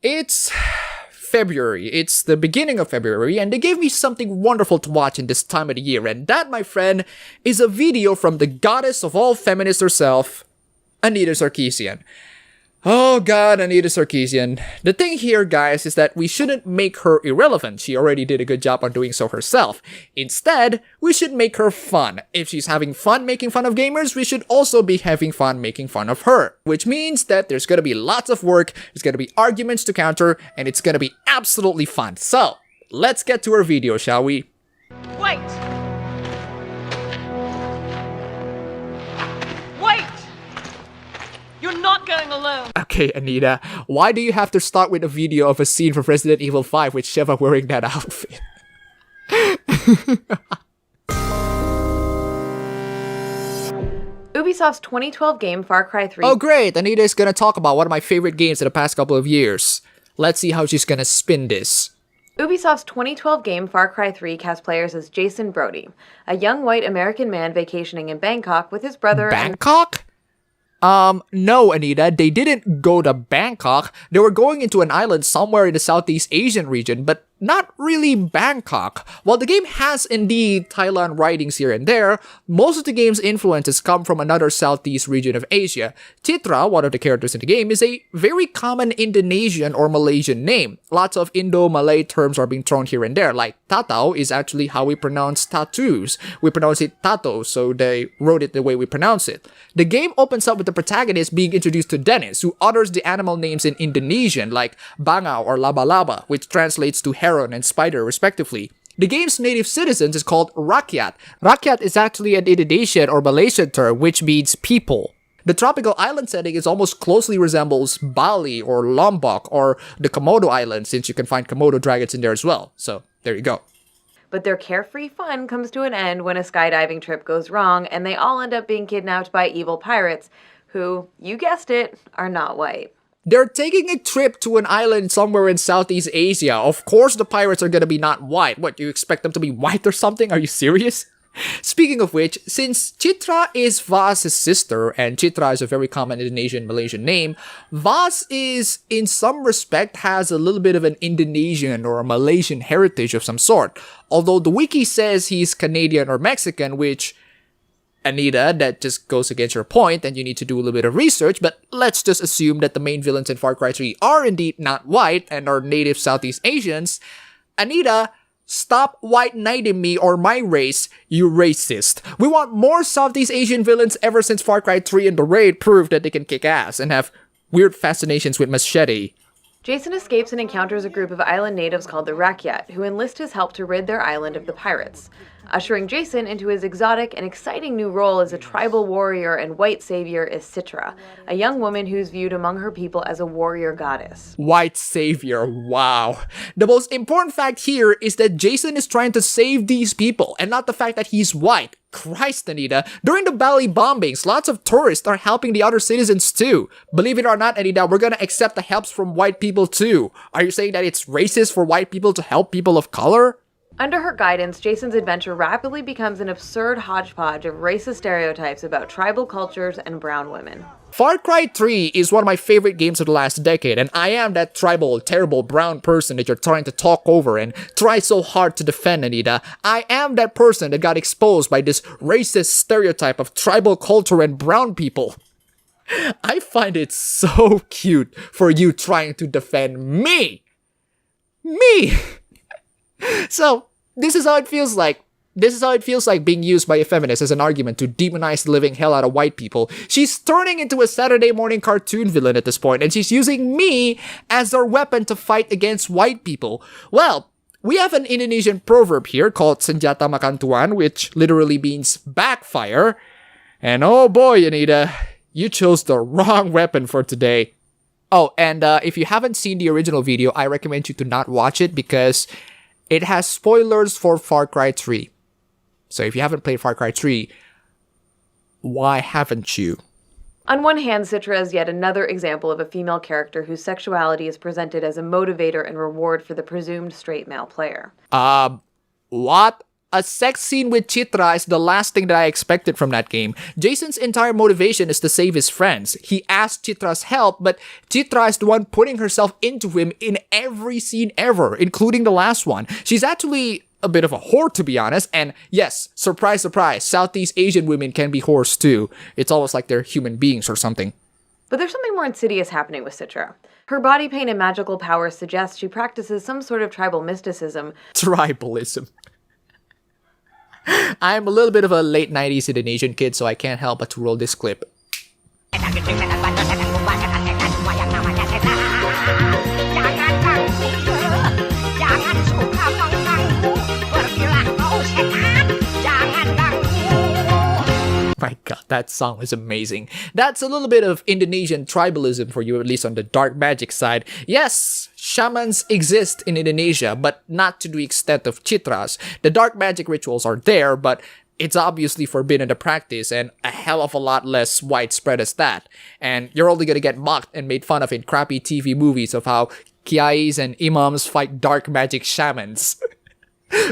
It's February. It's the beginning of February, and they gave me something wonderful to watch in this time of the year, and that, my friend, is a video from the goddess of all feminists herself, Anita Sarkeesian. Oh god, Anita Sarkeesian. The thing here, guys, is that we shouldn't make her irrelevant. She already did a good job on doing so herself. Instead, we should make her fun. If she's having fun making fun of gamers, we should also be having fun making fun of her. Which means that there's gonna be lots of work, there's gonna be arguments to counter, and it's gonna be absolutely fun. So, let's get to her video, shall we? Wait! Wait! You're not going alone! Okay, Anita, why do you have to start with a video of a scene from Resident Evil 5 with Sheva wearing that outfit? Ubisoft's 2012 game Far Cry 3. Oh great, Anita is gonna talk about one of my favorite games in the past couple of years. Let's see how she's gonna spin this. Ubisoft's 2012 game Far Cry 3 cast players as Jason Brody, a young white American man vacationing in Bangkok with his brother. Bangkok? No, Anita, they didn't go to Bangkok. They were going into an island somewhere in the Southeast Asian region, but not really Bangkok. While the game has indeed Thailand writings here and there, most of the game's influences come from another Southeast region of Asia. Citra, one of the characters in the game, is a very common Indonesian or Malaysian name. Lots of Indo-Malay terms are being thrown here and there, like tatau is actually how we pronounce tattoos. We pronounce it tato, so they wrote it the way we pronounce it. The game opens up with the protagonist being introduced to Dennis, who utters the animal names in Indonesian, like bangau or laba-laba, which translates to heron and spider respectively. The game's native citizens is called rakyat. Rakyat is actually an Indonesian or Malaysian term which means people. The tropical island setting is almost closely resembles Bali or Lombok or the Komodo Islands, since you can find Komodo dragons in there as well. So there you go. But their carefree fun comes to an end when a skydiving trip goes wrong and they all end up being kidnapped by evil pirates who, you guessed it, are not white. They're taking a trip to an island somewhere in Southeast Asia. Of course the pirates are gonna be not white. What, do you expect them to be white or something? Are you serious? Speaking of which, since Citra is Vas's sister, and Citra is a very common Indonesian Malaysian name, Vas is, in some respect, has a little bit of an Indonesian or a Malaysian heritage of some sort. Although the wiki says he's Canadian or Mexican, which, Anita, that just goes against your point, and you need to do a little bit of research, but let's just assume that the main villains in Far Cry 3 are indeed not white and are native Southeast Asians. Anita, stop white knighting me or my race, you racist. We want more Southeast Asian villains ever since Far Cry 3 and The Raid proved that they can kick ass and have weird fascinations with machete. Jason escapes and encounters a group of island natives called the Rakyat, who enlist his help to rid their island of the pirates, ushering Jason into his exotic and exciting new role as a tribal warrior and white savior is Citra, a young woman who's viewed among her people as a warrior goddess. White savior, wow. The most important fact here is that Jason is trying to save these people, and not the fact that he's white. Christ, Anita, during the Bali bombings, lots of tourists are helping the other citizens too. Believe it or not, Anita, we're gonna accept the helps from white people too. Are you saying that it's racist for white people to help people of color? Under her guidance, Jason's adventure rapidly becomes an absurd hodgepodge of racist stereotypes about tribal cultures and brown women. Far Cry 3 is one of my favorite games of the last decade, and I am that tribal, terrible brown person that you're trying to talk over and try so hard to defend, Anita. I am that person that got exposed by this racist stereotype of tribal culture and brown people. I find it so cute for you trying to defend me. Me! So, this is how it feels like. This is how it feels like being used by a feminist as an argument to demonize the living hell out of white people. She's turning into a Saturday morning cartoon villain at this point, and she's using me as their weapon to fight against white people. Well, we have an Indonesian proverb here called senjata makan tuan, which literally means backfire. And oh boy, Anita, you chose the wrong weapon for today. Oh, and if you haven't seen the original video, I recommend you to not watch it because it has spoilers for Far Cry 3. So if you haven't played Far Cry 3, why haven't you? On one hand, Citra is yet another example of a female character whose sexuality is presented as a motivator and reward for the presumed straight male player. What? A sex scene with Citra is the last thing that I expected from that game. Jason's entire motivation is to save his friends. He asked Citra's help, but Citra is the one putting herself into him in every scene ever, including the last one. She's actually a bit of a whore, to be honest, and yes, surprise, surprise, Southeast Asian women can be whores too. It's almost like they're human beings or something. But there's something more insidious happening with Citra. Her body paint and magical powers suggest she practices some sort of tribal mysticism. Tribalism. I'm a little bit of a late 90s Indonesian kid, so I can't help but to roll this clip. My god, that song was amazing. That's a little bit of Indonesian tribalism for you, at least on the dark magic side. Yes, shamans exist in Indonesia, but not to the extent of Citras. The dark magic rituals are there, but it's obviously forbidden to practice and a hell of a lot less widespread as that. And you're only gonna get mocked and made fun of in crappy TV movies of how kiais and imams fight dark magic shamans.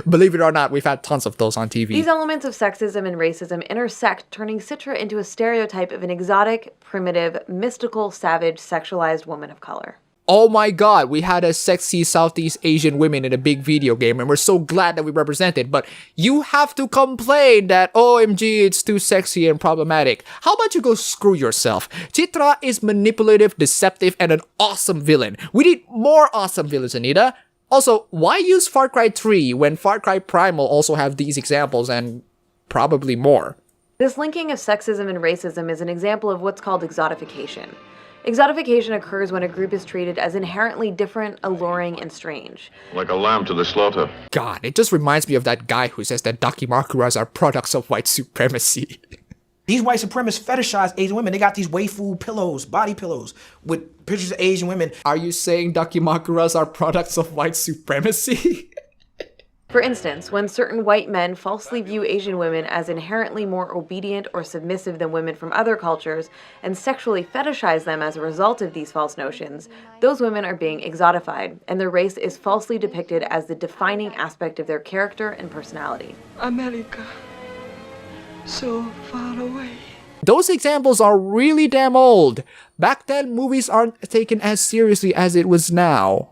Believe it or not, we've had tons of those on TV. These elements of sexism and racism intersect, turning Citra into a stereotype of an exotic, primitive, mystical, savage, sexualized woman of color. Oh my god, we had a sexy Southeast Asian woman in a big video game, and we're so glad that we represented, but you have to complain that, OMG, it's too sexy and problematic. How about you go screw yourself? Citra is manipulative, deceptive, and an awesome villain. We need more awesome villains, Anita. Also, why use Far Cry 3 when Far Cry Primal also have these examples and probably more? This linking of sexism and racism is an example of what's called exotification. Exotification occurs when a group is treated as inherently different, alluring, and strange. Like a lamb to the slaughter. God, it just reminds me of that guy who says that dakimakuras are products of white supremacy. These white supremacists fetishize Asian women. They got these waifu pillows, body pillows, with pictures of Asian women. Are you saying dakimakuras are products of white supremacy? For instance, when certain white men falsely view Asian women as inherently more obedient or submissive than women from other cultures and sexually fetishize them as a result of these false notions, those women are being exotified, and their race is falsely depicted as the defining aspect of their character and personality. America. So far away. Those examples are really damn old. Back then, movies aren't taken as seriously as it was now.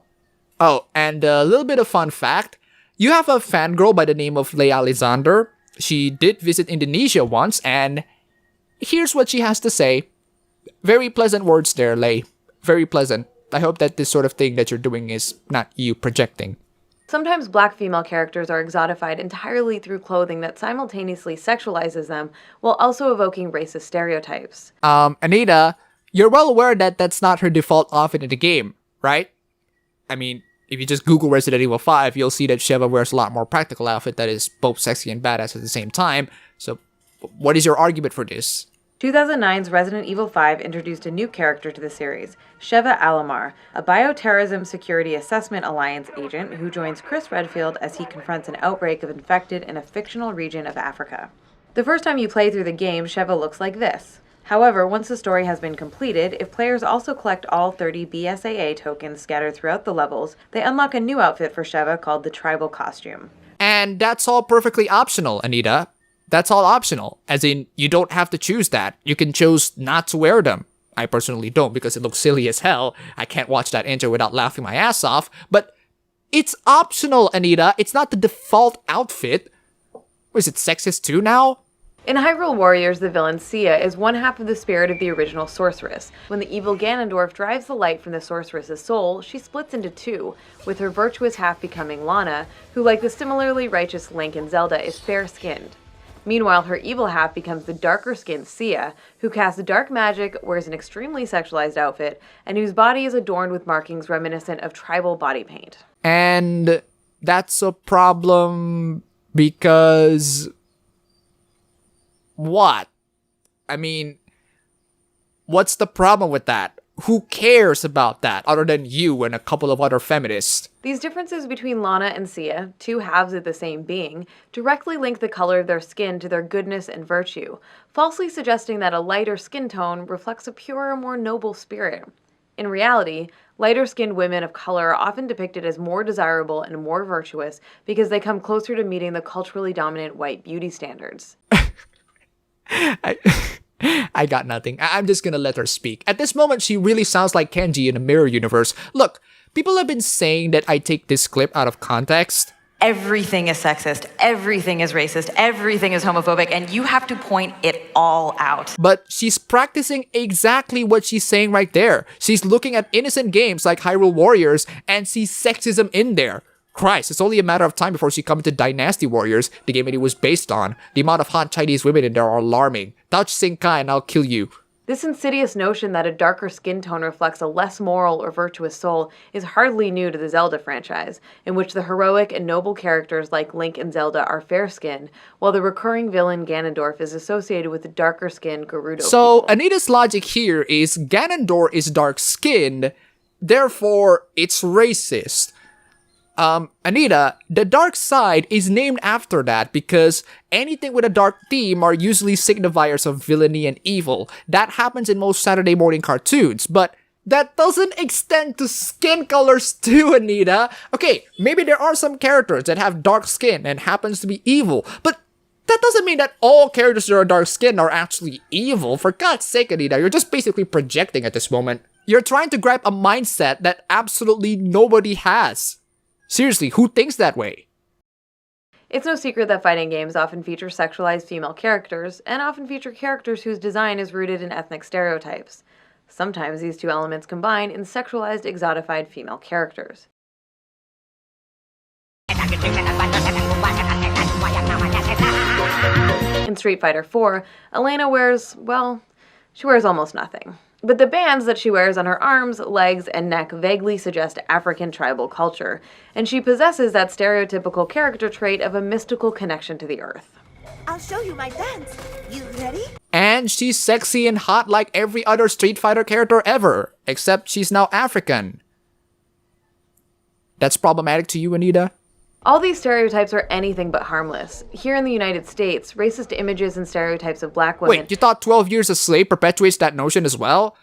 Oh, and a little bit of fun fact. You have a fangirl by the name of Leia Alexander. She did visit Indonesia once, and here's what she has to say. Very pleasant words there, Lei. Very pleasant. I hope that this sort of thing that you're doing is not you projecting. Sometimes black female characters are exotified entirely through clothing that simultaneously sexualizes them while also evoking racist stereotypes. Anita, you're well aware that that's not her default outfit in the game, right? I mean, if you just Google Resident Evil 5, you'll see that Sheva wears a lot more practical outfit that is both sexy and badass at the same time. So, what is your argument for this? 2009's Resident Evil 5 introduced a new character to the series, Sheva Alomar, a Bioterrorism Security Assessment Alliance agent who joins Chris Redfield as he confronts an outbreak of infected in a fictional region of Africa. The first time you play through the game, Sheva looks like this. However, once the story has been completed, if players also collect all 30 BSAA tokens scattered throughout the levels, they unlock a new outfit for Sheva called the Tribal Costume. And that's all perfectly optional, Anita. That's all optional. As in, you don't have to choose that. You can choose not to wear them. I personally don't because it looks silly as hell. I can't watch that intro without laughing my ass off. But it's optional, Anita. It's not the default outfit. Was it sexist too now? In Hyrule Warriors, the villain Sia is one half of the spirit of the original sorceress. When the evil Ganondorf drives the light from the sorceress's soul, she splits into two, with her virtuous half becoming Lana, who, like the similarly righteous Link in Zelda, is fair-skinned. Meanwhile, her evil half becomes the darker-skinned Sia, who casts dark magic, wears an extremely sexualized outfit, and whose body is adorned with markings reminiscent of tribal body paint. And that's a problem because... what? I mean, what's the problem with that? Who cares about that other than you and a couple of other feminists? These differences between Lana and Sia, two halves of the same being, directly link the color of their skin to their goodness and virtue, falsely suggesting that a lighter skin tone reflects a purer, more noble spirit. In reality, Lighter-skinned women of color are often depicted as more desirable and more virtuous because they come closer to meeting the culturally dominant white beauty standards. I, I got nothing. I'm just gonna let her speak. At this moment, she really sounds like Kenji in a mirror universe. Look, people have been saying that I take this clip out of context. Everything is sexist, everything is racist, everything is homophobic, and you have to point it all out. But she's practicing exactly what she's saying right there. She's looking at innocent games like Hyrule Warriors and sees sexism in there. Christ, it's only a matter of time before she comes to Dynasty Warriors, the game it was based on. The amount of hot Chinese women in there are alarming. Touch Sinkai and I'll kill you. This insidious notion that a darker skin tone reflects a less moral or virtuous soul is hardly new to the Zelda franchise, in which the heroic and noble characters like Link and Zelda are fair-skinned, while the recurring villain Ganondorf is associated with the darker-skinned Gerudo So, people. Anita's logic here is Ganondorf is dark-skinned, therefore it's racist. Anita, the dark side is named after that because anything with a dark theme are usually signifiers of villainy and evil. That happens in most Saturday morning cartoons, but that doesn't extend to skin colors too, Anita. Okay, maybe there are some characters that have dark skin and happens to be evil, but that doesn't mean that all characters that are dark skinned are actually evil. For God's sake, Anita, you're just basically projecting at this moment. You're trying to grab a mindset that absolutely nobody has. Seriously, who thinks that way? It's no secret that fighting games often feature sexualized female characters, and often feature characters whose design is rooted in ethnic stereotypes. Sometimes these two elements combine in sexualized, exotified female characters. In Street Fighter IV, Elena wears, well, she wears almost nothing. But the bands that she wears on her arms, legs, and neck vaguely suggest African tribal culture, and she possesses that stereotypical character trait of a mystical connection to the earth. I'll show you my dance. You ready? And she's sexy and hot like every other Street Fighter character ever, except she's now African. That's problematic to you, Anita? All these stereotypes are anything but harmless. Here in the United States, racist images and stereotypes of black women... Wait, you thought 12 Years a Slave perpetuates that notion as well?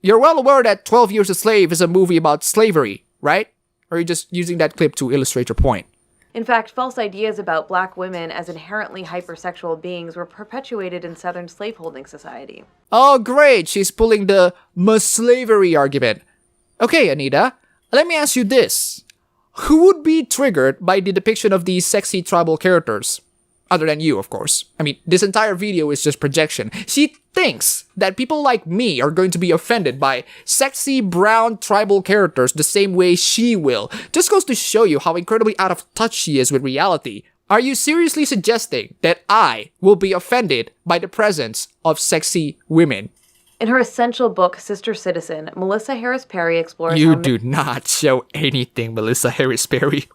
You're well aware that 12 Years a Slave is a movie about slavery, right? Or are you just using that clip to illustrate your point? In fact, false ideas about black women as inherently hypersexual beings were perpetuated in Southern slaveholding society. Oh, great! She's pulling the slavery argument. Okay, Anita, let me ask you this. Who would be triggered by the depiction of these sexy tribal characters? Other than you, of course. I mean, this entire video is just projection. She thinks that people like me are going to be offended by sexy brown tribal characters the same way she will. Just goes to show you how incredibly out of touch she is with reality. Are you seriously suggesting that I will be offended by the presence of sexy women? In her essential book, Sister Citizen, Melissa Harris Perry explores You how... do not show anything, Melissa Harris Perry.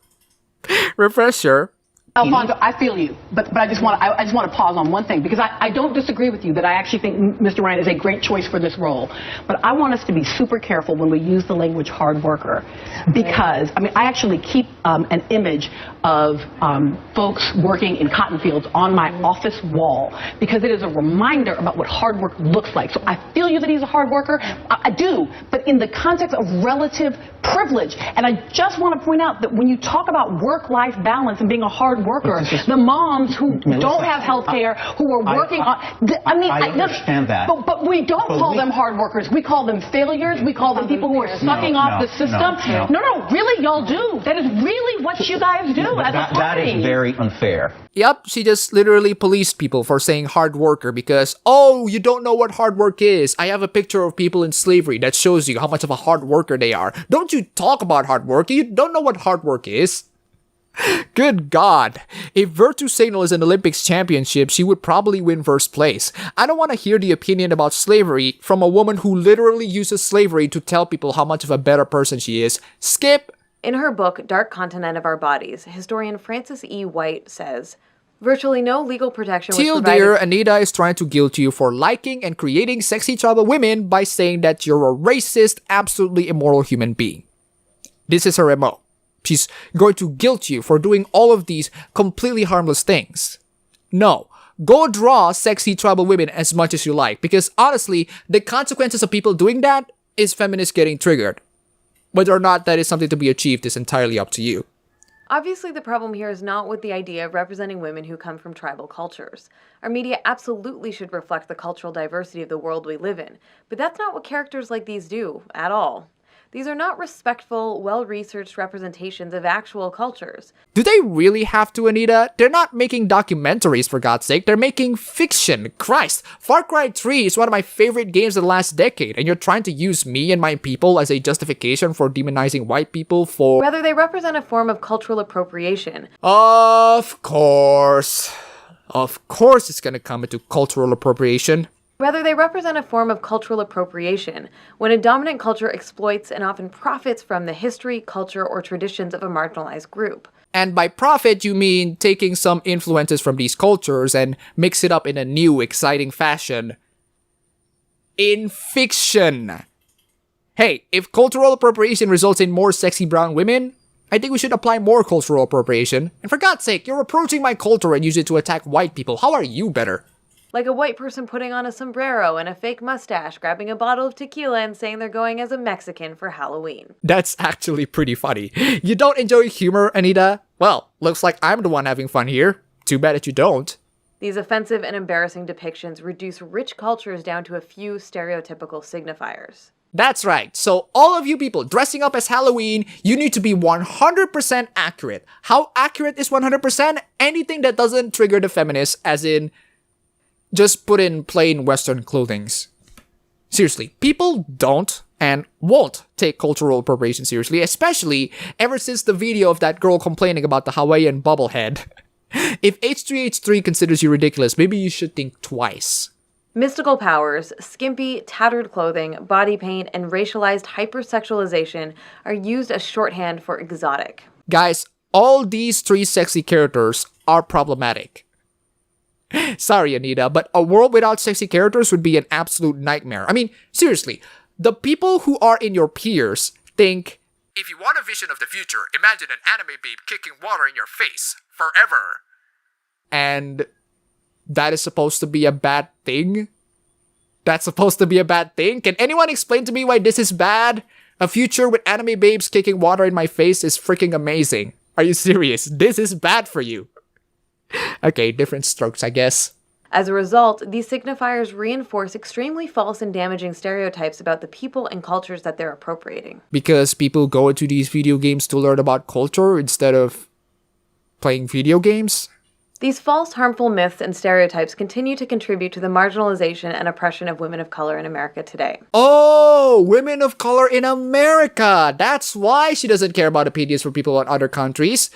Refresher. Alfonso, I feel you, but I just want to pause on one thing, because I don't disagree with you that I actually think Mr. Ryan is a great choice for this role. But I want us to be super careful when we use the language hard worker, because I mean I actually keep an image of folks working in cotton fields on my office wall, because it is a reminder about what hard work looks like. So I feel you that he's a hard worker. I do, but in the context of relative privilege. And I just want to point out that when you talk about work-life balance and being a hard worker, the moms who don't have health care, who are working on... I understand that. But we don't call them hard workers. We call them failures. We call them people who are sucking off the system. No, really, y'all do. That is really what you guys do as a party. That is very unfair. Yep, she just literally policed people for saying hard worker because, oh, you don't know what hard work is. I have a picture of people in slavery that shows you how much of a hard worker they are. Don't you talk about hard work. You don't know what hard work is. Good God. If Virtue Signal is an Olympics championship, she would probably win first place. I don't want to hear the opinion about slavery from a woman who literally uses slavery to tell people how much of a better person she is. Skip. In her book, Dark Continent of Our Bodies, historian Frances E. White says, virtually no legal protection was Teal provided... dear, Anita is trying to guilt you for liking and creating sexy tribal women by saying that you're a racist, absolutely immoral human being. This is her MO. She's going to guilt you for doing all of these completely harmless things. No. Go draw sexy tribal women as much as you like, because honestly, the consequences of people doing that is feminists getting triggered. Whether or not that is something to be achieved is entirely up to you. Obviously, the problem here is not with the idea of representing women who come from tribal cultures. Our media absolutely should reflect the cultural diversity of the world we live in, but that's not what characters like these do, at all. These are not respectful, well-researched representations of actual cultures. Do they really have to, Anita? They're not making documentaries, for God's sake. They're making fiction. Christ, Far Cry 3 is one of my favorite games of the last decade, and you're trying to use me and my people as a justification for demonizing white people for... Rather, they represent a form of cultural appropriation. Of course. Of course it's gonna come into cultural appropriation. Rather, they represent a form of cultural appropriation, when a dominant culture exploits and often profits from the history, culture, or traditions of a marginalized group. And by profit, you mean taking some influences from these cultures and mix it up in a new, exciting fashion. In fiction. Hey, if cultural appropriation results in more sexy brown women, I think we should apply more cultural appropriation. And for God's sake, you're approaching my culture and use it to attack white people. How are you better? Like a white person putting on a sombrero and a fake mustache, grabbing a bottle of tequila and saying they're going as a Mexican for Halloween. That's actually pretty funny. You don't enjoy humor, Anita? Well, looks like I'm the one having fun here. Too bad that you don't. These offensive and embarrassing depictions reduce rich cultures down to a few stereotypical signifiers. That's right. So all of you people dressing up as Halloween, you need to be 100% accurate. How accurate is 100%? Anything that doesn't trigger the feminists, as in... just put in plain Western clothings. Seriously, people don't and won't take cultural appropriation seriously, especially ever since the video of that girl complaining about the Hawaiian bubblehead. If H3H3 considers you ridiculous, maybe you should think twice. Mystical powers, skimpy, tattered clothing, body paint, and racialized hypersexualization are used as shorthand for exotic. Guys, all these three sexy characters are problematic. Sorry, Anita, but a world without sexy characters would be an absolute nightmare. I mean, seriously, the people who are in your peers think, if you want a vision of the future, imagine an anime babe kicking water in your face forever. And that is supposed to be a bad thing? That's supposed to be a bad thing? Can anyone explain to me why this is bad? A future with anime babes kicking water in my face is freaking amazing. Are you serious? This is bad for you. Okay, different strokes, I guess. As a result, these signifiers reinforce extremely false and damaging stereotypes about the people and cultures that they're appropriating. Because people go into these video games to learn about culture instead of playing video games? These false, harmful myths and stereotypes continue to contribute to the marginalization and oppression of women of color in America today. Oh, women of color in America! That's why she doesn't care about opinions from people in other countries.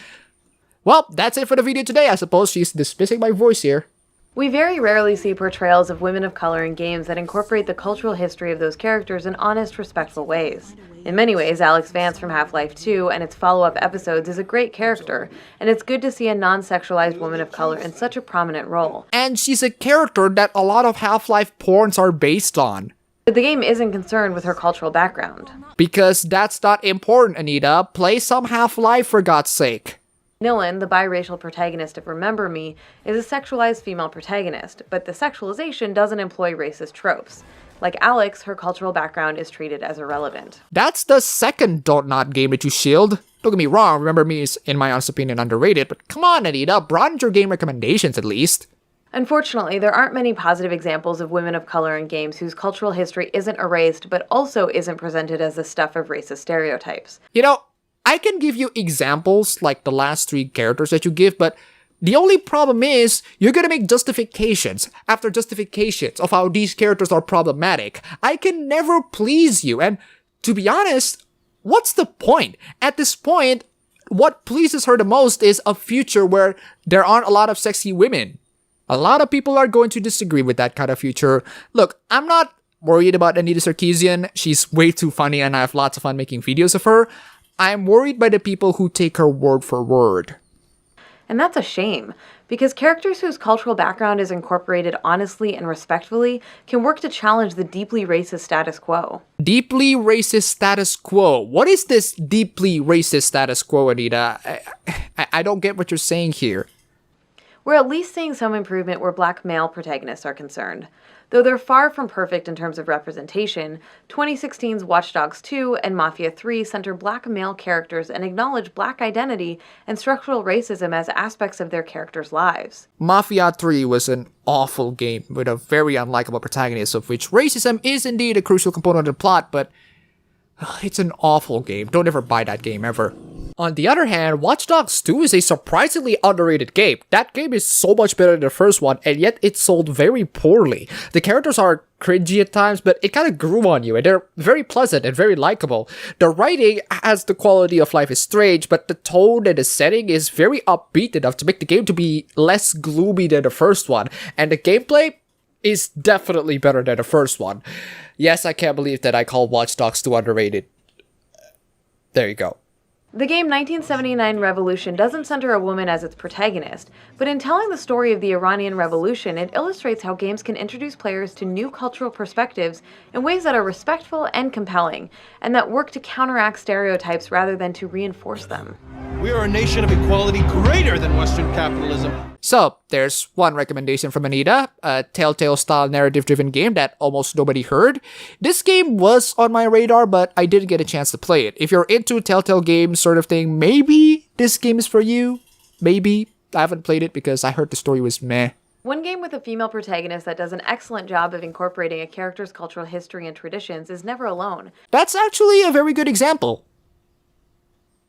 Well, that's it for the video today. I suppose she's dismissing my voice here. We very rarely see portrayals of women of color in games that incorporate the cultural history of those characters in honest, respectful ways. In many ways, Alex Vance from Half-Life 2 and its follow-up episodes is a great character, and it's good to see a non-sexualized woman of color in such a prominent role. And she's a character that a lot of Half-Life porns are based on. But the game isn't concerned with her cultural background. Because that's not important, Anita. Play some Half-Life for God's sake. Nilin, the biracial protagonist of Remember Me, is a sexualized female protagonist, but the sexualization doesn't employ racist tropes. Like Alex, her cultural background is treated as irrelevant. That's the second Don't Not game that you shield. Don't get me wrong, Remember Me is, in my honest opinion, underrated, but come on, Anita, broaden your game recommendations at least. Unfortunately, there aren't many positive examples of women of color in games whose cultural history isn't erased, but also isn't presented as the stuff of racist stereotypes. You know, I can give you examples like the last three characters that you give, but the only problem is you're gonna make justifications after justifications of how these characters are problematic. I can never please you, and to be honest, what's the point? At this point, what pleases her the most is a future where there aren't a lot of sexy women. A lot of people are going to disagree with that kind of future. Look, I'm not worried about Anita Sarkeesian. She's way too funny and I have lots of fun making videos of her. I'm worried by the people who take her word for word. And that's a shame, because characters whose cultural background is incorporated honestly and respectfully can work to challenge the deeply racist status quo. Deeply racist status quo? What is this deeply racist status quo, Anita? I don't get what you're saying here. We're at least seeing some improvement where black male protagonists are concerned. Though they're far from perfect in terms of representation, 2016's Watch Dogs 2 and Mafia 3 center black male characters and acknowledge black identity and structural racism as aspects of their characters' lives. Mafia 3 was an awful game with a very unlikable protagonist, of which racism is indeed a crucial component of the plot, but it's an awful game. Don't ever buy that game, ever. On the other hand, Watch Dogs 2 is a surprisingly underrated game. That game is so much better than the first one, and yet it sold very poorly. The characters are cringy at times, but it kind of grew on you, and they're very pleasant and very likable. The writing has the quality of Life is Strange, but the tone and the setting is very upbeat enough to make the game to be less gloomy than the first one, and the gameplay is definitely better than the first one. Yes, I can't believe that I call Watch Dogs 2 underrated. There you go. The game 1979 Revolution doesn't center a woman as its protagonist, but in telling the story of the Iranian Revolution, it illustrates how games can introduce players to new cultural perspectives in ways that are respectful and compelling, and that work to counteract stereotypes rather than to reinforce them. We are a nation of equality greater than Western capitalism. So, there's one recommendation from Anita, a Telltale-style narrative-driven game that almost nobody heard. This game was on my radar, but I didn't get a chance to play it. If you're into Telltale games sort of thing, maybe this game is for you. Maybe. I haven't played it because I heard the story was meh. One game with a female protagonist that does an excellent job of incorporating a character's cultural history and traditions is Never Alone. That's actually a very good example.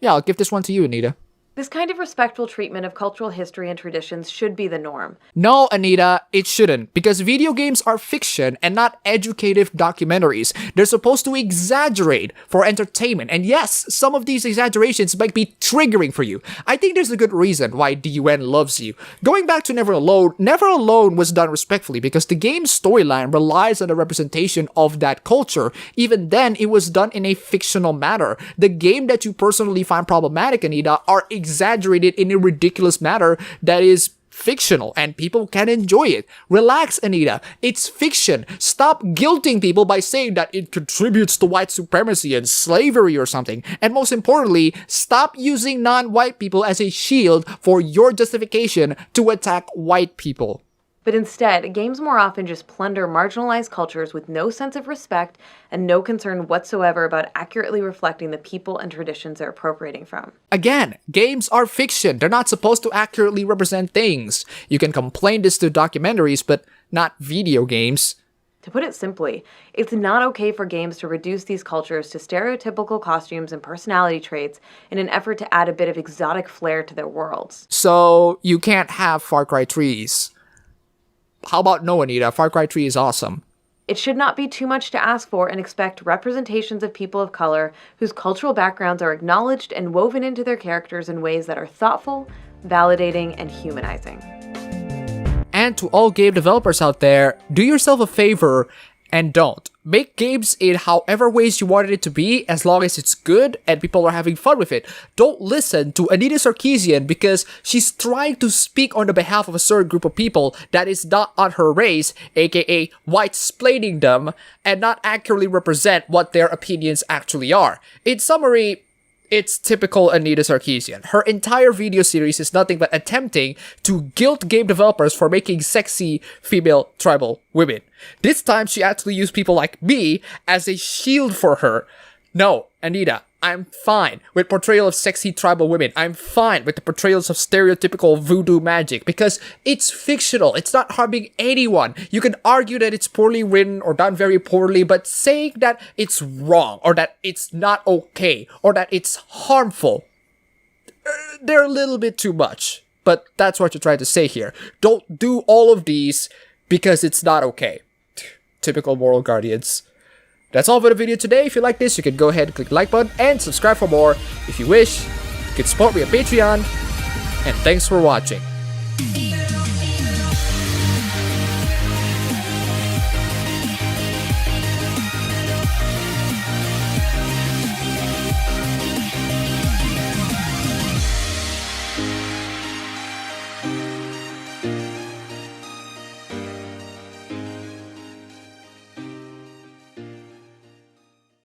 Yeah, I'll give this one to you, Anita. This kind of respectful treatment of cultural history and traditions should be the norm. No, Anita, it shouldn't, because video games are fiction and not educative documentaries. They're supposed to exaggerate for entertainment, and yes, some of these exaggerations might be triggering for you. I think there's a good reason why the UN loves you. Going back to Never Alone was done respectfully because the game's storyline relies on the representation of that culture. Even then, it was done in a fictional manner. The game that you personally find problematic, Anita, are exaggerated in a ridiculous manner that is fictional and people can enjoy it. Relax, Anita. It's fiction. Stop guilting people by saying that it contributes to white supremacy and slavery or something. And most importantly, stop using non-white people as a shield for your justification to attack white people. But instead, games more often just plunder marginalized cultures with no sense of respect and no concern whatsoever about accurately reflecting the people and traditions they're appropriating from. Again, games are fiction. They're not supposed to accurately represent things. You can complain this to documentaries, but not video games. To put it simply, it's not okay for games to reduce these cultures to stereotypical costumes and personality traits in an effort to add a bit of exotic flair to their worlds. So, you can't have Far Cry 3s. How about no, Anita? Far Cry 3 is awesome. It should not be too much to ask for and expect representations of people of color whose cultural backgrounds are acknowledged and woven into their characters in ways that are thoughtful, validating, and humanizing. And to all game developers out there, do yourself a favor and don't. Make games in however ways you wanted it to be, as long as it's good and people are having fun with it. Don't listen to Anita Sarkeesian because she's trying to speak on the behalf of a certain group of people that is not on her race, aka white-splaining them, and not accurately represent what their opinions actually are. In summary, it's typical Anita Sarkeesian. Her entire video series is nothing but attempting to guilt game developers for making sexy female tribal women. This time, she actually used people like me as a shield for her. No, Anita, I'm fine with portrayal of sexy tribal women. I'm fine with the portrayals of stereotypical voodoo magic because it's fictional. It's not harming anyone. You can argue that it's poorly written or done very poorly, but saying that it's wrong or that it's not okay or that it's harmful, they're a little bit too much. But that's what you're trying to say here. Don't do all of these because it's not okay. Typical moral guardians. That's all for the video today. If you like this, you can go ahead and click the like button and subscribe for more. If you wish, you can support me on Patreon. And thanks for watching.